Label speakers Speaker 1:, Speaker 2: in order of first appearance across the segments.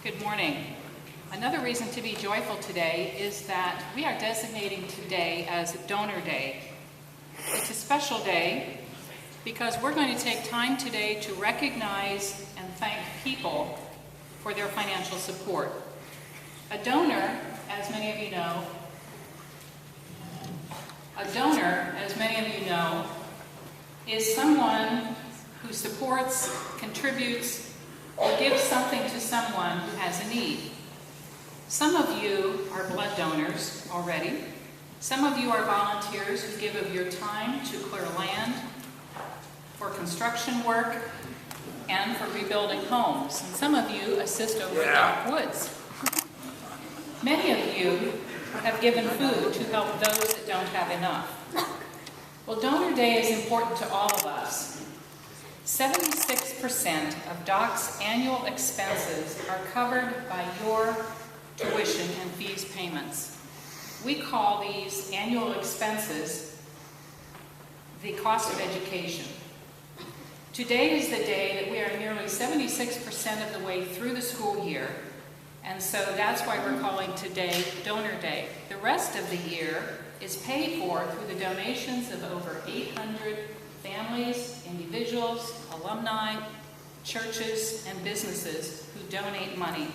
Speaker 1: Good morning. Another reason to be joyful today is that we are designating today as Donor Day. It's a special day because we're going to take time today to recognize and thank people for their financial support. A donor, as many of you know, is someone who supports, contributes, or gives something to someone who has a need. Some of you are blood donors already. Some of you are volunteers who give of your time to clear land, for construction work, and for rebuilding homes. And some of you assist over at Dock Woods. Many of you have given food to help those that don't have enough. Well, Donor Day is important to all of us. 76% of DOC's annual expenses are covered by your tuition and fees payments. We call these annual expenses the cost of education. Today is the day that we are nearly 76% of the way through the school year, and so that's why we're calling today Donor Day. The rest of the year is paid for through the donations of over 800 families, individuals, alumni, churches, and businesses who donate money.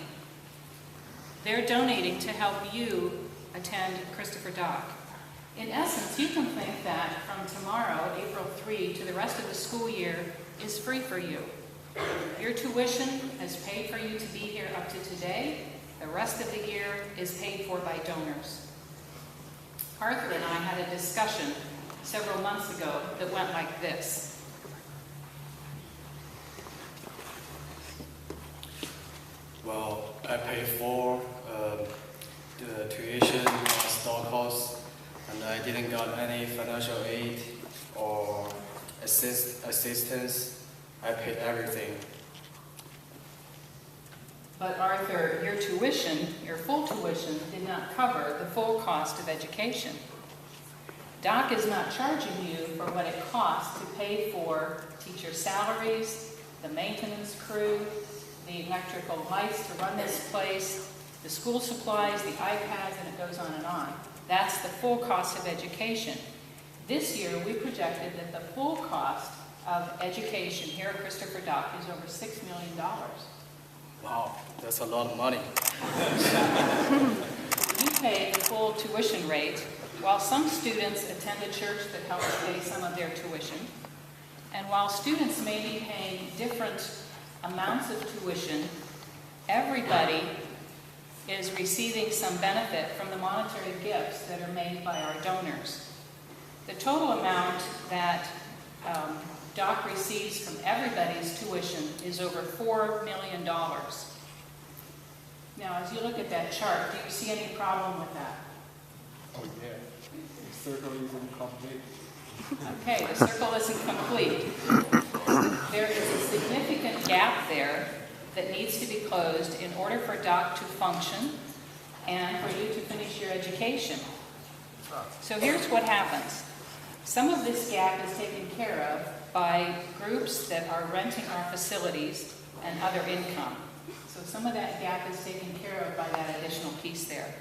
Speaker 1: They're donating to help you attend Christopher Dock. In essence, you can think that from tomorrow, April 3, to the rest of the school year is free for you. Your tuition has paid for you to be here up to today. The rest of the year is paid for by donors. Arthur and I had a discussion several months ago that went like this.
Speaker 2: Well, I pay for the tuition store costs, and I didn't got any financial aid or assistance. I paid everything.
Speaker 1: But Arthur, your tuition, your full tuition, did not cover the full cost of education. DOC is not charging you for what it costs to pay for teacher salaries, the maintenance crew, the electrical lights to run this place, the school supplies, the iPads, and it goes on and on. That's the full cost of education. This year, we projected that the full cost of education here at Christopher Dock is over $6 million.
Speaker 2: Wow, that's a lot of money.
Speaker 1: You pay the full tuition rate, while some students attend a church that helps pay some of their tuition, and while students may be paying different amounts of tuition, everybody is receiving some benefit from the monetary gifts that are made by our donors. The total amount that DOC receives from everybody's tuition is over $4 million. Now, as you look at that chart, do you see any problem with that?
Speaker 3: Oh yeah, the circle isn't complete.
Speaker 1: Okay, the circle isn't complete. There is a significant gap there that needs to be closed in order for DOC to function and for you to finish your education. So here's what happens. Some of this gap is taken care of by groups that are renting our facilities and other income. So some of that gap is taken care of by that additional piece there.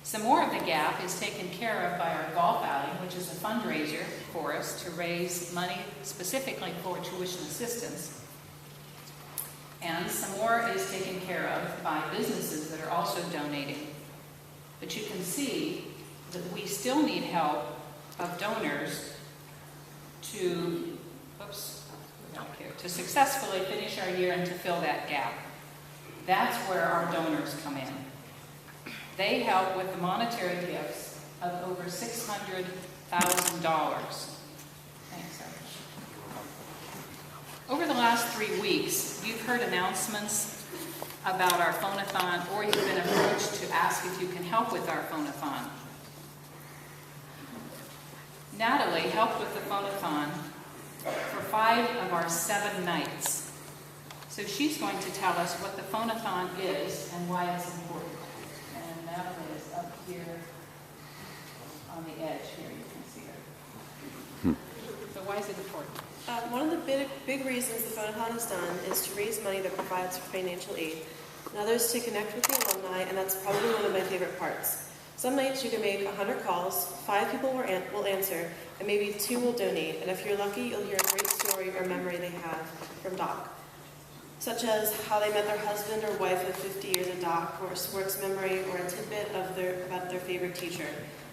Speaker 1: Some more of the gap is taken care of by our golf outing, which is a fundraiser for us to raise money specifically for tuition assistance. And some more is taken care of by businesses that are also donating. But you can see that we still need help of donors to successfully finish our year and to fill that gap. That's where our donors come in. They help with the monetary gifts of over $600,000. Thanks, sir. Over the last 3 weeks, you've heard announcements about our phone-a-thon, or you've been approached to ask if you can help with our phone-a-thon. Natalie helped with the phone-a-thon for 5 of our 7 nights. So she's going to tell us what the phone-a-thon is and why it's important. And Natalie is up here on the edge here, you can see her. So why is it important?
Speaker 4: One of the big reasons the phone-a-thon is done is to raise money that provides for financial aid and others to connect with the alumni, and that's probably one of my favorite parts. Some nights you can make 100 calls, 5 people will answer, and maybe 2 will donate, and if you're lucky, you'll hear a great story or memory they have from Doc, such as how they met their husband or wife of 50 years at Doc, or a sports memory, or a tidbit about their favorite teacher.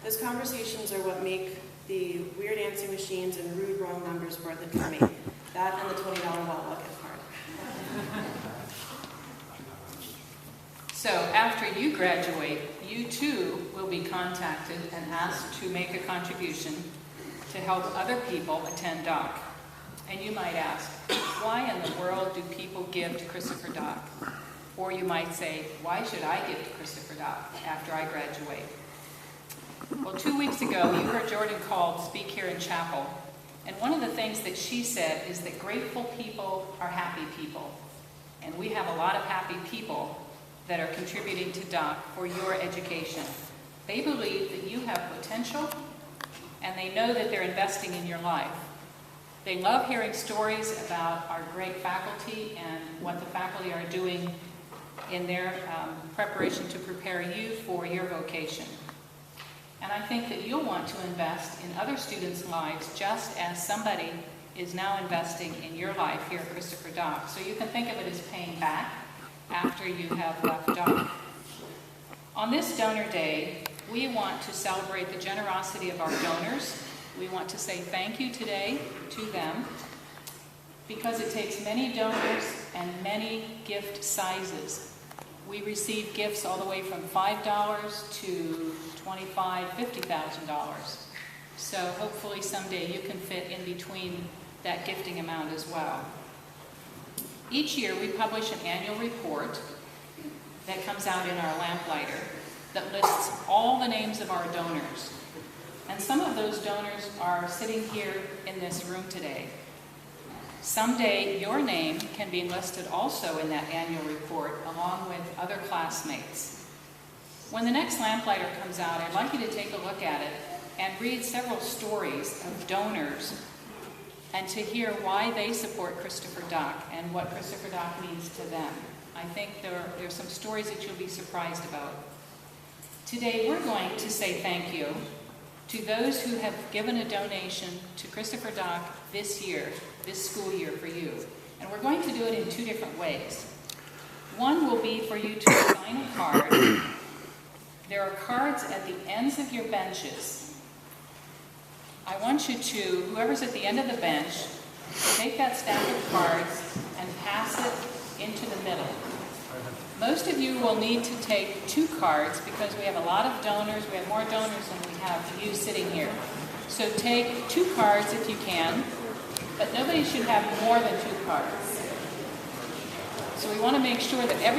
Speaker 4: Those conversations are what make the weird answering machines and rude wrong numbers worth it for me. That and the $20 Wawa gift card.
Speaker 1: So after you graduate, you too will be contacted and asked to make a contribution to help other people attend Doc. And you might ask, why in the world do people give to Christopher Doc? Or you might say, why should I give to Christopher Doc after I graduate? Well, 2 weeks ago, you heard Jordan Cald speak here in chapel. And one of the things that she said is that grateful people are happy people. And we have a lot of happy people that are contributing to Doc for your education. They believe that you have potential, and they know that they're investing in your life. They love hearing stories about our great faculty and what the faculty are doing in their preparation to prepare you for your vocation. And I think that you'll want to invest in other students' lives just as somebody is now investing in your life here at Christopher Doc. So you can think of it as paying back after you have left Doc. On this Donor Day, we want to celebrate the generosity of our donors. We want to say thank you today to them because it takes many donors and many gift sizes. We receive gifts all the way from $5 to $25,000, $50,000. So hopefully someday you can fit in between that gifting amount as well. Each year we publish an annual report that comes out in our lamplighter that lists all the names of our donors. And some of those donors are sitting here in this room today. Someday your name can be listed also in that annual report along with other classmates. When the next lamplighter comes out, I'd like you to take a look at it and read several stories of donors and to hear why they support Christopher Doc and what Christopher Doc means to them. I think there's some stories that you'll be surprised about. Today we're going to say thank you to those who have given a donation to Christopher Doc this year, this school year for you. And we're going to do it in 2 different ways. One will be for you to sign a card. There are cards at the ends of your benches. I want you to, whoever's at the end of the bench, take that stack of cards and pass it into the middle. Most of you will need to take 2 cards because we have a lot of donors. We have more donors than we have you sitting here. So take 2 cards if you can, but nobody should have more than 2 cards. So we want to make sure that every